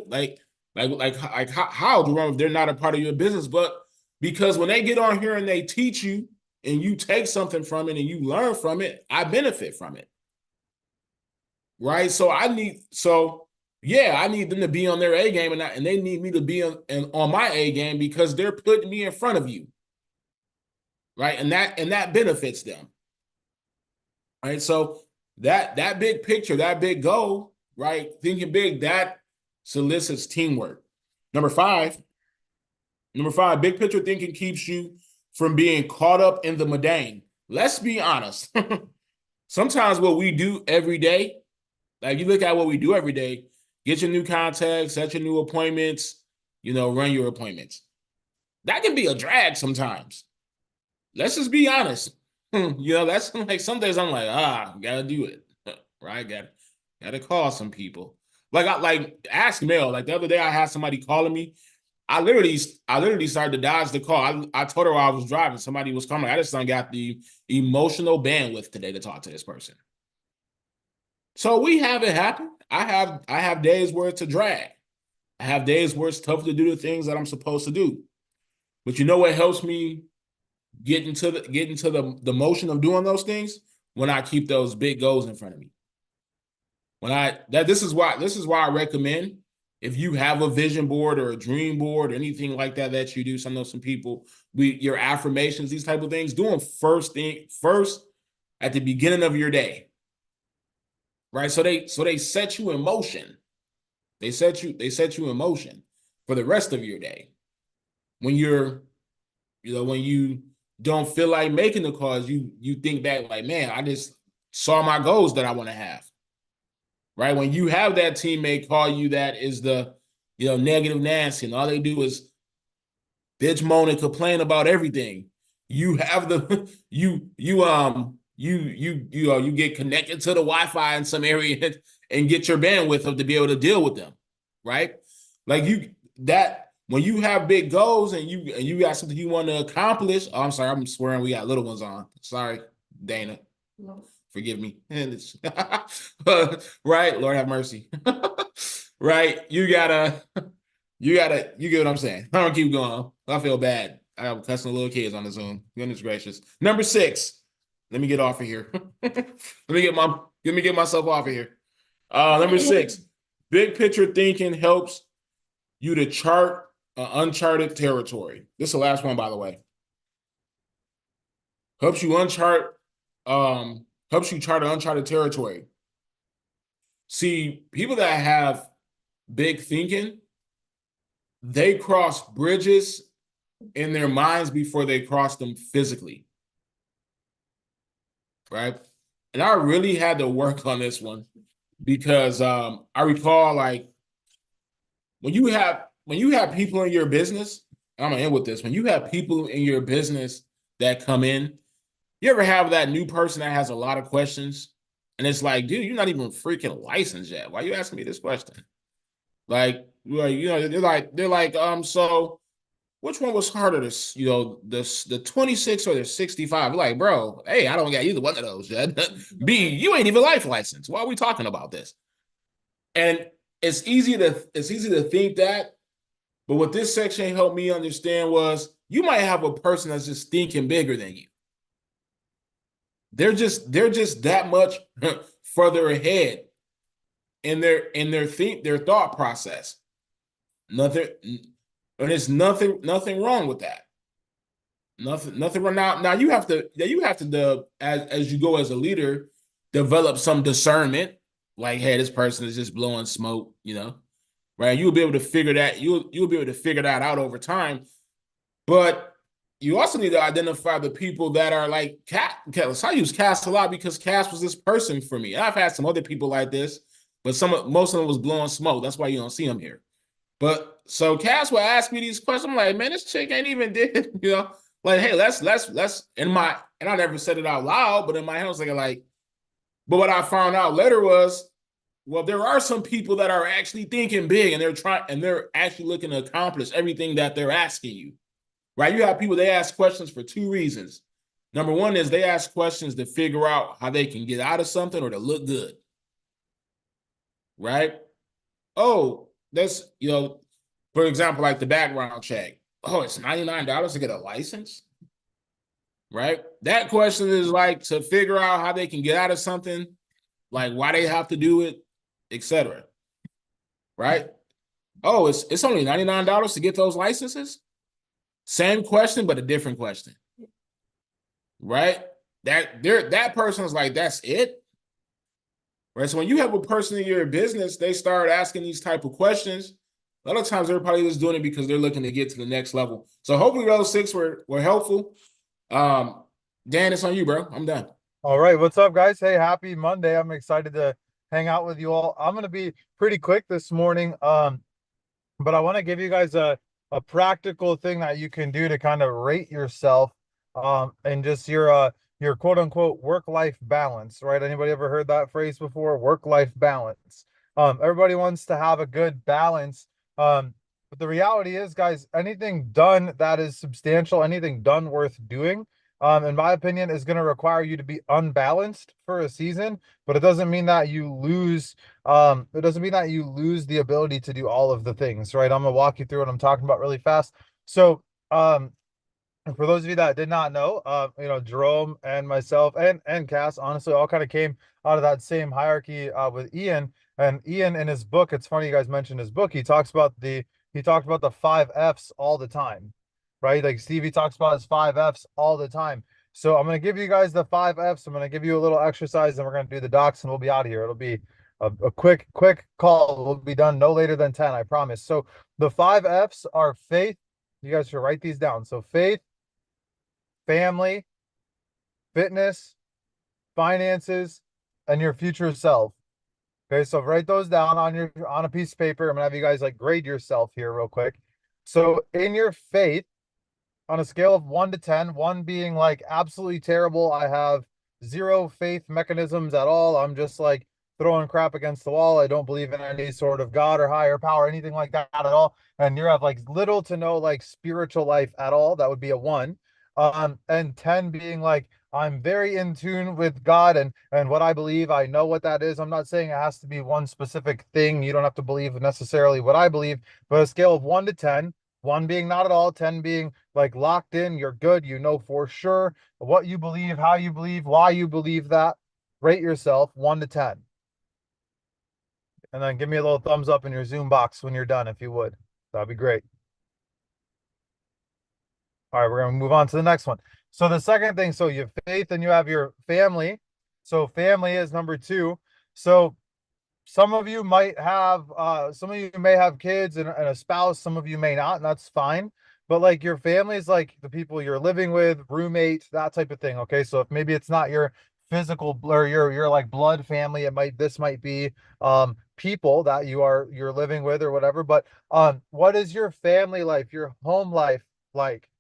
Jerome, if they're not a part of your business, but because when they get on here and they teach you and you take something from it and you learn from it, I benefit from it. Right. So I need them to be on their A game, and they need me to be on my A game because they're putting me in front of you. Right. And that benefits them. Right. So that big picture, that big goal, right? Thinking big, that solicits teamwork. Number five, big picture thinking keeps you from being caught up in the mundane. Let's be honest. Sometimes what we do every day, like you look at what we do every day, get your new contacts, set your new appointments, run your appointments. That can be a drag sometimes. Let's just be honest. That's like some days I'm like, gotta do it. Right? Gotta call some people. Like ask Mel. Like the other day I had somebody calling me. I literally started to dodge the call. I told her while I was driving, somebody was coming. I just got the emotional bandwidth today to talk to this person. So we have it happen. I have days where it's a drag. I have days where it's tough to do the things that I'm supposed to do. But you know what helps me get into the motion of doing those things? When I keep those big goals in front of me. This is why I recommend, if you have a vision board or a dream board or anything like that you do, I know some people, your affirmations, these type of things, do them first at the beginning of your day. Right? So they set you in motion. They set you in motion for the rest of your day. When when you don't feel like making the calls, you think back like, man, I just saw my goals that I want to have. Right? When you have that teammate call you that is the negative Nancy, and all they do is bitch, moan, and complain about everything. You have you get connected to the Wi-Fi in some area and get your bandwidth to be able to deal with them, right? Like when you have big goals and you got something you want to accomplish. Oh, I'm sorry, I'm swearing we got little ones on. Sorry, Dana. No. Forgive me. Right? Lord have mercy. Right? You get what I'm saying. I don't keep going. I feel bad. I'm cussing little kids on the Zoom. Goodness gracious. Number 6. Let me get off of here. Let me get myself off of here. Number 6. Big picture thinking helps you to chart uncharted territory. This is the last one, by the way. Helps you chart uncharted territory. See, people that have big thinking, they cross bridges in their minds before they cross them physically. Right? And I really had to work on this one because I recall, like, when you have people in your business, I'm gonna end with this. When you have people in your business that come in, you ever have that new person that has a lot of questions? And it's like, dude, you're not even freaking licensed yet. Why are you asking me this question? They're like, so which one was harder, the 26 or the 65? Like, bro, hey, I don't got either one of those yet. B, you ain't even life licensed. Why are we talking about this? And it's easy to think that, but what this section helped me understand was you might have a person that's just thinking bigger than you. They're just that much further ahead in their thought process. Nothing, and there's nothing wrong with that. Nothing wrong. Now you have to as you go as a leader, develop some discernment. Like, hey, this person is just blowing smoke, right? You'll be able to figure that you'll be able to figure that out over time. But you also need to identify the people that are like Cass. I use Cass a lot because Cass was this person for me. I've had some other people like this, but most of them was blowing smoke. That's why you don't see them here. But so Cass will ask me these questions. I'm like, man, this chick ain't even did, like, hey, let's and I never said it out loud, but in my head I was like, but what I found out later was, well, there are some people that are actually thinking big and they're actually looking to accomplish everything that they're asking you. Right? You have people, they ask questions for two reasons. Number one is they ask questions to figure out how they can get out of something or to look good. Right? Oh, that's, for example, like the background check. Oh, it's $99 to get a license. Right? That question is like to figure out how they can get out of something, like why they have to do it, etc. Right? Oh, it's only $99 to get those licenses? Same question, but a different question. Right? That person is like, that's it. Right? So when you have a person in your business, they start asking these type of questions. A lot of times they're probably just doing it because they're looking to get to the next level. So hopefully those 6 were helpful. Dan, it's on you, bro. I'm done. All right, what's up, guys? Hey, happy Monday. I'm excited to hang out with you all. I'm going to be pretty quick this morning, but I want to give you guys a practical thing that you can do to kind of rate yourself and just your quote unquote work-life balance, right? Anybody ever heard that phrase before? Work-life balance. Everybody wants to have a good balance. But the reality is, guys, anything done that is substantial, anything done worth doing, in my opinion, is going to require you to be unbalanced for a season, but it doesn't mean that you lose the ability to do all of the things, right? I'm gonna walk you through what I'm talking about really fast. So, for those of you that did not know, Jerome and myself and Cass, honestly, all kind of came out of that same hierarchy with Ian. And Ian in his book, it's funny you guys mentioned his book. He talked about the 5 F's all the time, right? Like Stevie talks about his 5 F's all the time. So I'm going to give you guys the 5 F's. I'm going to give you a little exercise and we're going to do the docs and we'll be out of here. It'll be a quick call. We'll be done no later than 10, I promise. So the 5 F's are faith. You guys should write these down. So faith, family, fitness, finances, and your future self. Okay, so write those down on a piece of paper. I'm gonna have you guys like grade yourself here real quick. So in your faith, on a scale of 1 to 10, 1 being like absolutely terrible, I have 0 faith mechanisms at all. I'm just like throwing crap against the wall. I don't believe in any sort of God or higher power, anything like that at all. And you have like little to no like spiritual life at all. That would be a 1. And 10 being like I'm very in tune with God and what I believe. I know what that is. I'm not saying it has to be one specific thing. You don't have to believe necessarily what I believe, but a scale of 1 to 10, 1 being not at all, 10 being like locked in, you're good, you know for sure what you believe, how you believe, why you believe that. Rate yourself 1 to 10. And then give me a little thumbs up in your Zoom box when you're done, if you would. That'd be great. All right, we're going to move on to the next one. So the second thing, so you have faith and you have your family. So family is number 2. So some of you may have kids and a spouse, some of you may not, and that's fine. But like your family is like the people you're living with, roommate, that type of thing. Okay, so if maybe it's not your physical or your like blood family, this might be people that you're living with or whatever. But what is your family life, your home life like?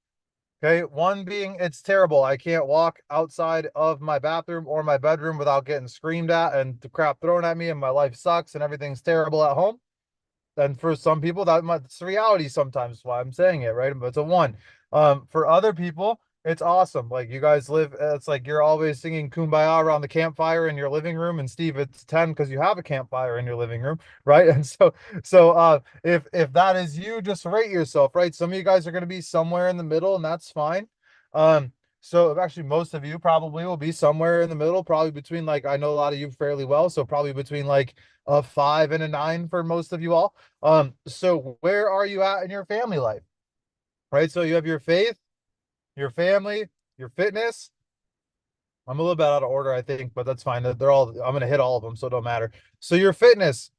Okay, 1 being it's terrible. I can't walk outside of my bathroom or my bedroom without getting screamed at and the crap thrown at me, and my life sucks and everything's terrible at home. And for some people, it's the reality sometimes. That's why I'm saying it, right? But it's a 1. For other people, it's awesome. Like you guys live, it's like you're always singing Kumbaya around the campfire in your living room. And Steve, it's 10 because you have a campfire in your living room, right? And so if that is you, just rate yourself, right? Some of you guys are going to be somewhere in the middle, and that's fine. So actually most of you probably will be somewhere in the middle, probably between, like, I know a lot of you fairly well, so probably between like a 5 and a 9 for most of you all. So where are you at in your family life? Right? So you have your faith, your family, your fitness. I'm a little bit out of order, I think, but that's fine. They're all, I'm gonna hit all of them, so it don't matter. So your fitness.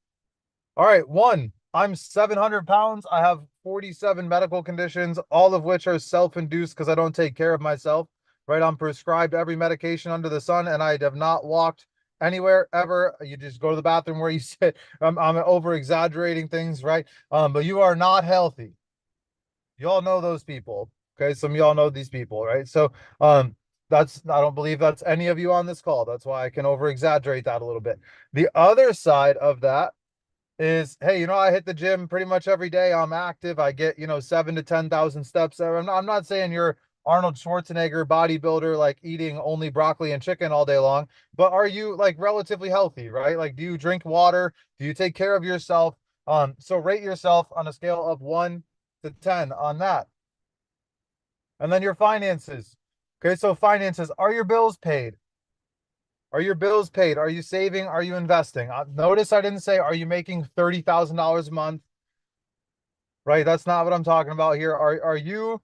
All right, 1, I'm 700 pounds. I have 47 medical conditions, all of which are self-induced because I don't take care of myself. Right? I'm prescribed every medication under the sun, and I have not walked anywhere ever. You just go to the bathroom where you sit. I'm over exaggerating things, right? But you are not healthy. You all know those people. Okay, some of y'all know these people, right? So I don't believe that's any of you on this call. That's why I can over exaggerate that a little bit. The other side of that is, hey, I hit the gym pretty much every day. I'm active. I get, 7 to 10,000 steps there. I'm not saying you're Arnold Schwarzenegger bodybuilder, like eating only broccoli and chicken all day long, but are you like relatively healthy, right? Like, do you drink water? Do you take care of yourself? So rate yourself on a scale of 1 to 10 on that. And then your finances. Okay, so finances, are your bills paid? Are your bills paid? Are you saving? Are you investing? Notice I didn't say, are you making $30,000 a month? Right? That's not what I'm talking about here. Are you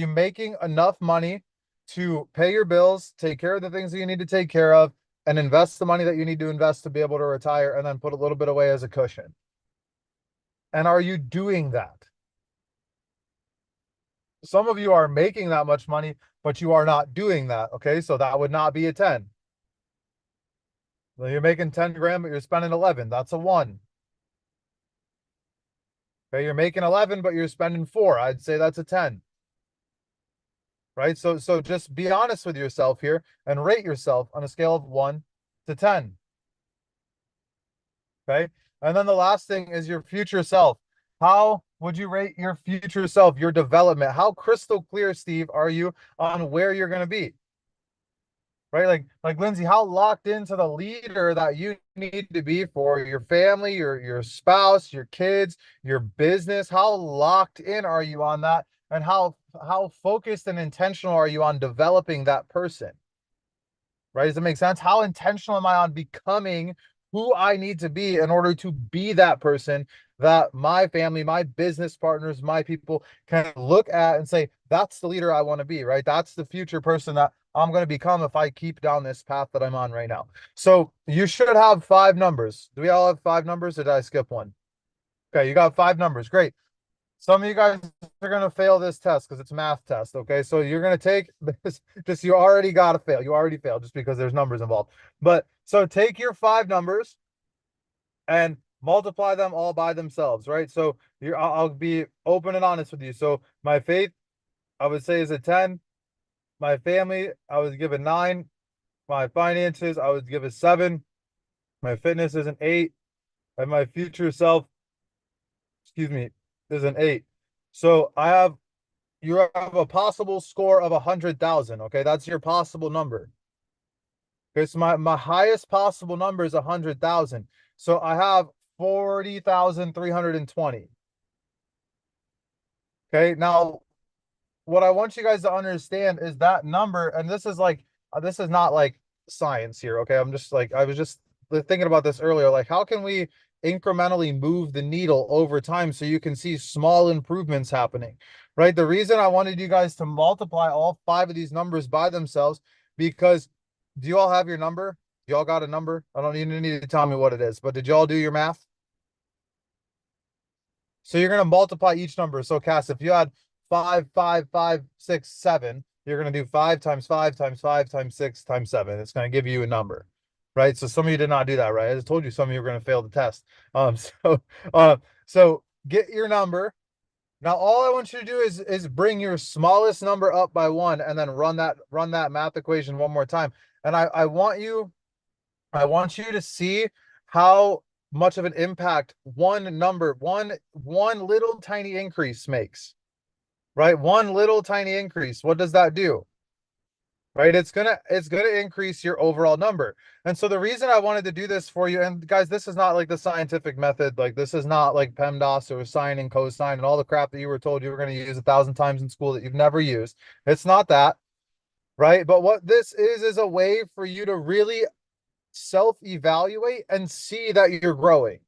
making enough money to pay your bills, take care of the things that you need to take care of, and invest the money that you need to invest to be able to retire, and then put a little bit away as a cushion? And are you doing that? Some of you are making that much money, but you are not doing that. Okay, so that would not be a 10. Well, you're making 10 grand, but you're spending 11. That's a 1. Okay, you're making 11, but you're spending 4. I'd say that's a 10. Right? So just be honest with yourself here and rate yourself on a scale of 1 to 10. Okay? And then the last thing is your future self. How would you rate your future self, your development? How crystal clear, Steve, are you on where you're going to be? Right? Like Lindsay, how locked into the leader that you need to be for your family, your spouse, your kids, your business? How locked in are you on that? And how focused and intentional are you on developing that person? Right? Does it make sense? How intentional am I on becoming who I need to be in order to be that person that my family, my business partners, my people can look at and say, that's the leader I want to be, right? That's the future person that I'm going to become if I keep down this path that I'm on right now. So you should have 5 numbers. Do we all have 5 numbers, or did I skip one? Okay, you got 5 numbers. Great. Some of you guys are going to fail this test because it's a math test. Okay, so you're going to take this, you already got to fail. You already failed just because there's numbers involved. But so take your 5 numbers and multiply them all by themselves, right? So I'll be open and honest with you. So my faith, I would say, is a 10. My family, I would give a 9. My finances, I would give a 7. My fitness is an 8. And my future self, excuse me, is an 8. So you have a possible score of 100,000. Okay, that's your possible number. Okay, so my highest possible number is 100,000. So I have 40,320. Okay, now what I want you guys to understand is that number, and this is not like science here. Okay, I was just thinking about this earlier. Like, how can we incrementally move the needle over time so you can see small improvements happening, right? The reason I wanted you guys to multiply all 5 of these numbers by themselves, because do you all have your number? Do y'all got a number? I don't even need to tell me what it is, but did y'all do your math? So you're going to multiply each number. So Cass, if you had 5, 5, 5, 6, 7, you're going to do 5 times 5 times 5 times 6 times 7. It's going to give you a number, right? So some of you did not do that, right? I just told you some of you were going to fail the test. So get your number. Now, all I want you to do is bring your smallest number up by 1, and then run that math equation one more time. And I want you to see how much of an impact one number, one little tiny increase makes, right? One little tiny increase. What does that do? Right? It's gonna increase your overall number. And so the reason I wanted to do this for you, and guys, this is not like the scientific method, like this is not like PEMDAS or sine and cosine and all the crap that you were told you were going to use 1,000 times in school that you've never used. It's not that, right? But what this is a way for you to really self-evaluate and see that you're growing.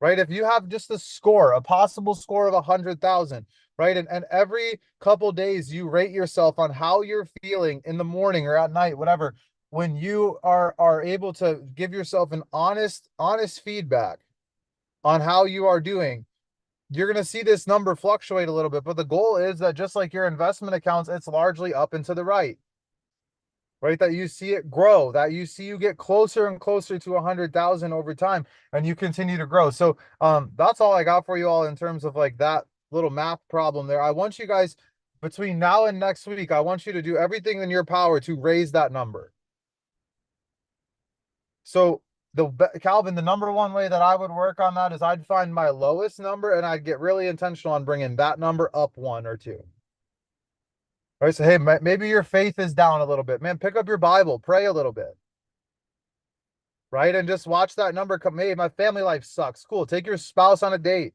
Right? If you have just a possible score of 100,000, right? And every couple days you rate yourself on how you're feeling in the morning or at night, whatever. When you are able to give yourself an honest feedback on how you are doing, you're going to see this number fluctuate a little bit. But the goal is that just like your investment accounts, it's largely up and to the right. Right? That you see it grow, that you see you get closer and closer to 100,000 over time, and you continue to grow. So that's all I got for you all in terms of like that little math problem there. I want you guys between now and next week, I want you to do everything in your power to raise that number. So Calvin, the number one way that I would work on that is I'd find my lowest number and I'd get really intentional on bringing that number up 1 or 2. Right, so hey, maybe your faith is down a little bit. Man, pick up your Bible, pray a little bit. Right, and just watch that number come. Hey, my family life sucks. Cool, take your spouse on a date.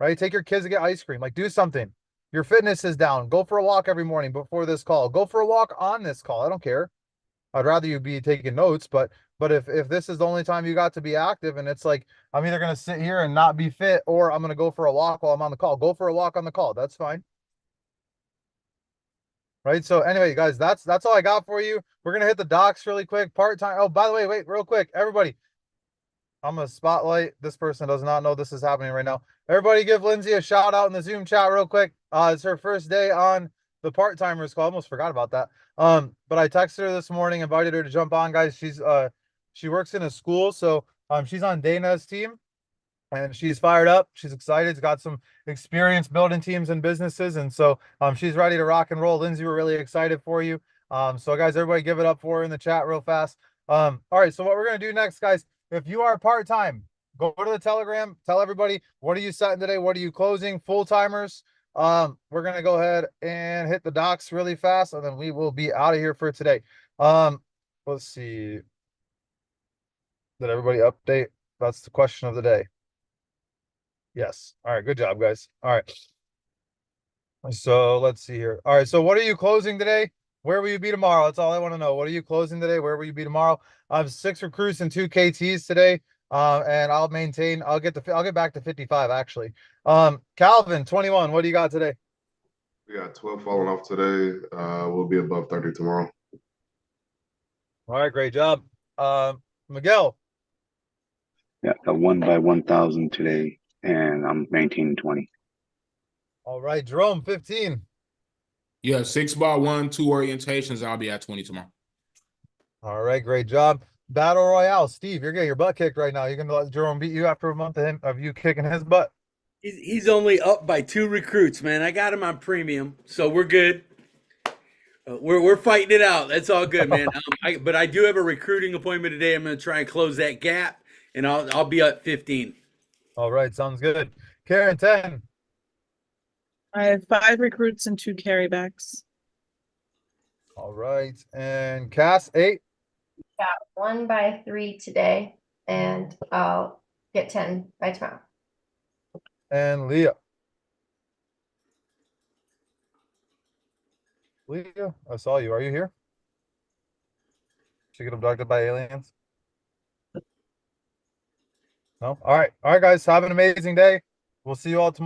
Right, take your kids to get ice cream. Like, do something. Your fitness is down. Go for a walk every morning before this call. Go for a walk on this call. I don't care. I'd rather you be taking notes, but if this is the only time you got to be active and it's like, I'm either going to sit here and not be fit or I'm going to go for a walk while I'm on the call. Go for a walk on the call. That's fine. Right. So anyway, guys, that's all I got for you. We're going to hit the docs really quick. Part-time. Oh, by the way, wait, real quick. Everybody, I'm going to spotlight. This person does not know this is happening right now. Everybody give Lindsay a shout out in the Zoom chat real quick. It's her first day on the part-timers call. I almost forgot about that. But I texted her this morning, invited her to jump on, guys. She works in a school. So she's on Dana's team. And she's fired up. She's excited. She's got some experience building teams and businesses. And so she's ready to rock and roll. Lindsay, we're really excited for you. So guys, everybody give it up for her in the chat real fast. All right. So what we're going to do next, guys, if you are part-time, go to the Telegram, tell everybody, what are you setting today? What are you closing? Full-timers. We're going to go ahead and hit the docs really fast, and then we will be out of here for today. Let's see. Did everybody update? That's the question of the day. Yes. All right. Good job, guys. All right. So let's see here. All right. So what are you closing today? Where will you be tomorrow? That's all I want to know. What are you closing today? Where will you be tomorrow? I have 6 recruits and 2 KTs today. And I'll get back to 55 actually. Calvin, 21. What do you got today? We got 12 falling off today. We'll be above 30 tomorrow. All right. Great job. Miguel. Yeah, a 1 by 1,000 today, and I'm maintaining 20. All right, Jerome, 15. Yeah, 6 by 1, 2 orientations. I'll be at 20 tomorrow. All right, great job. Battle Royale, Steve, you're getting your butt kicked right now. You're gonna let Jerome beat you after a month of you kicking his butt. He's only up by 2 recruits, man. I got him on premium, so we're good. We're fighting it out. That's all good, man. But I do have a recruiting appointment today. I'm going to try and close that gap, and I'll be at 15. All right, sounds good. Karen, 10. I have 5 recruits and 2 carrybacks. All right, and Cass, 8. Got 1 by 3 today, and I'll get 10 by tomorrow. And Leah. Leah, I saw you. Are you here? Did you get abducted by aliens? No? All right, guys. Have an amazing day. We'll see you all tomorrow.